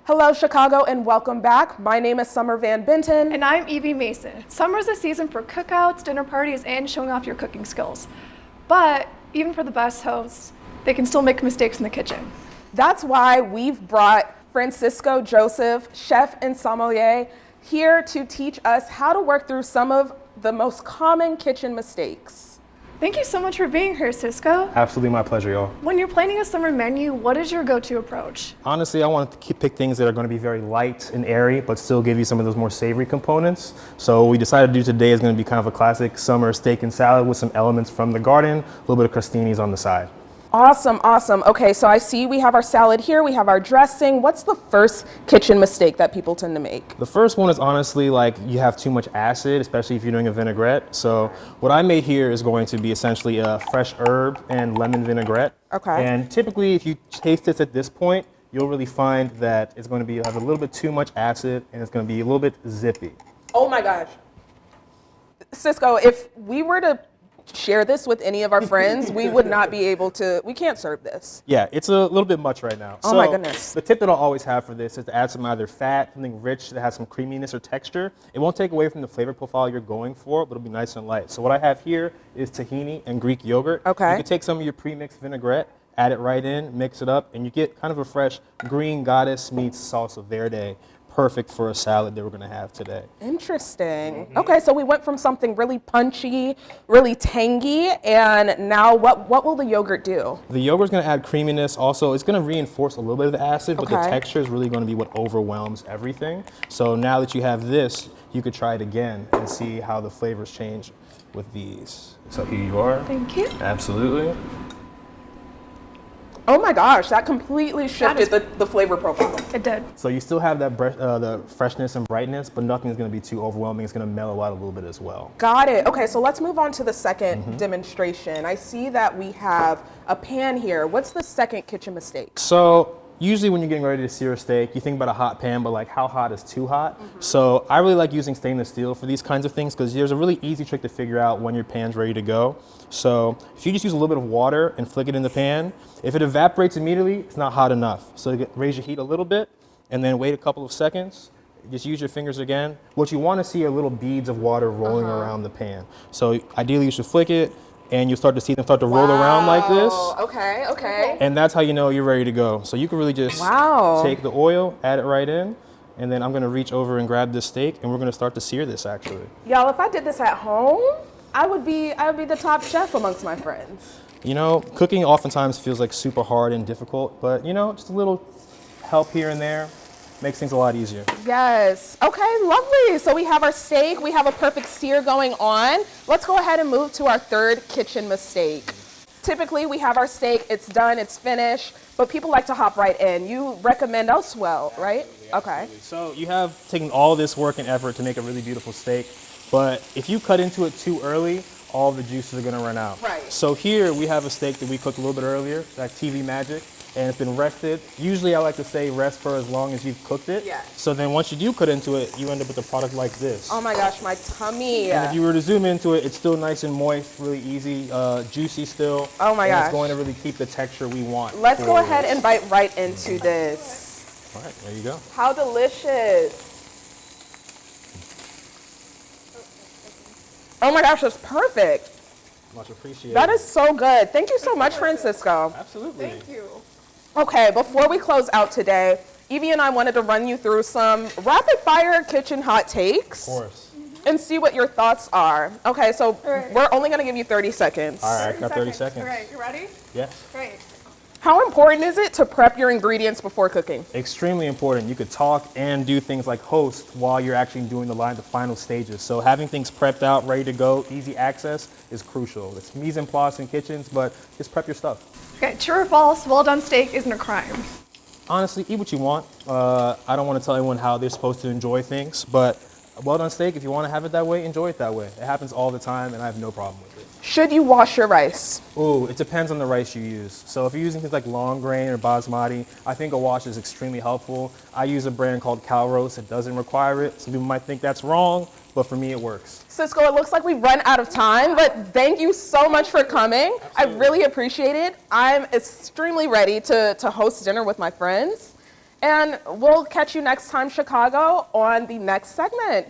Hello, Chicago, and welcome back. My name is Summer Van Benton. And I'm Evie Mason. Summer's a season for cookouts, dinner parties, and showing off your cooking skills. But even for the best hosts, they can still make mistakes in the kitchen. That's why we've brought Francisco Joseph, chef and sommelier, here to teach us how to work through some of the most common kitchen mistakes. Thank you so much for being here, Cisco. Absolutely my pleasure, y'all. When you're planning a summer menu, what is your go-to approach? Honestly, I wanted to pick things that are going to be very light and airy, but still give you some of those more savory components. So what we decided to do today is going to be kind of a classic summer steak and salad with some elements from the garden, a little bit of crostinis on the side. Awesome, awesome. Okay, so I see we have our salad here, we have our dressing. What's the first kitchen mistake that people tend to make? The first one is honestly like you have too much acid, especially if you're doing a vinaigrette. So what I made here is going to be essentially a fresh herb and lemon vinaigrette. Okay. And typically if you taste this at this point, you'll really find that it's going to have a little bit too much acid and it's going to be a little bit zippy. Oh my gosh. Cisco, if we were to share this with any of our friends, we would not be able to, we can't serve this. Yeah, it's a little bit much right now. Oh my goodness. The tip that I'll always have for this is to add some either fat, something rich that has some creaminess or texture. It won't take away from the flavor profile you're going for, but it'll be nice and light. So what I have here is tahini and Greek yogurt. Okay. You can take some of your pre-mixed vinaigrette, add it right in, mix it up, and you get kind of a fresh green goddess meets salsa verde. Perfect for a salad that we're gonna have today. Interesting. Okay, so we went from something really punchy, really tangy, and now what will the yogurt do? The yogurt's gonna add creaminess. Also, it's gonna reinforce a little bit of the acid, but the Okay. texture is really gonna be what overwhelms everything. So now that you have this, you could try it again and see how the flavors change with these. So here you are. Thank you. Absolutely. Oh my gosh, that completely shifted the flavor profile. It did. So you still have that the freshness and brightness, but nothing's gonna be too overwhelming. It's gonna mellow out a little bit as well. Got it. Okay, so let's move on to the second demonstration. I see that we have a pan here. What's the second kitchen mistake? So usually when you're getting ready to sear a steak, you think about a hot pan, but like how hot is too hot? So I really like using stainless steel for these kinds of things because there's a really easy trick to figure out when your pan's ready to go. So if you just use a little bit of water and flick it in the pan, if it evaporates immediately, it's not hot enough. So you raise your heat a little bit and then wait a couple of seconds. Just use your fingers again. What you want to see are little beads of water rolling around the pan. So ideally you should flick it and you'll start to see them start to roll around like this. Okay, okay. And that's how you know you're ready to go. So you can really just take the oil, add it right in, and then I'm gonna reach over and grab this steak and we're gonna start to sear this actually. Y'all, if I did this at home, I would be the top chef amongst my friends. You know, cooking oftentimes feels like super hard and difficult, but you know, just a little help here and there makes things a lot easier. Yes. Okay, lovely. So we have our steak, we have a perfect sear going on. Let's go ahead and move to our third kitchen mistake. Typically we have our steak, it's done, it's finished, but people like to hop right in. You recommend elsewhere, right? Okay. So you have taken all this work and effort to make a really beautiful steak, but if you cut into it too early, all the juices are gonna run out. Right. So here we have a steak that we cooked a little bit earlier, like TV magic, and it's been rested. Usually I like to say rest for as long as you've cooked it. Yeah. So then once you do cut into it, you end up with a product like this. Oh my gosh, my tummy. And if you were to zoom into it, it's still nice and moist, really easy, juicy still. Oh my gosh. It's going to really keep the texture we want. Let's go ahead and bite right into this. All right, there you go. How delicious. Oh my gosh, that's perfect. Much appreciated. That is so good. Thank you so much, Francisco. Absolutely. Thank you. Okay, before we close out today, Evie and I wanted to run you through some rapid fire kitchen hot takes. Of course. And see what your thoughts are. Okay, so right. we're only gonna give you 30 seconds. All right, got 30 seconds. All right, you ready? Yes. Great. How important is it to prep your ingredients before cooking? Extremely important. You could talk and do things like host while you're actually doing the final stages. So having things prepped out, ready to go, easy access is crucial. It's mise en place in kitchens, but just prep your stuff. Okay, true or false, well-done steak isn't a crime. Honestly, eat what you want. I don't want to tell anyone how they're supposed to enjoy things, but a well-done steak, if you want to have it that way, enjoy it that way. It happens all the time, and I have no problem with it. Should you wash your rice? Ooh, it depends on the rice you use. So if you're using things like long grain or basmati, I think a wash is extremely helpful. I use a brand called Calrose. It doesn't require it. Some people might think that's wrong, but for me it works. Cisco, it looks like we've run out of time, but thank you so much for coming. I really appreciate it. I'm extremely ready to host dinner with my friends. And we'll catch you next time, Chicago, on the next segment.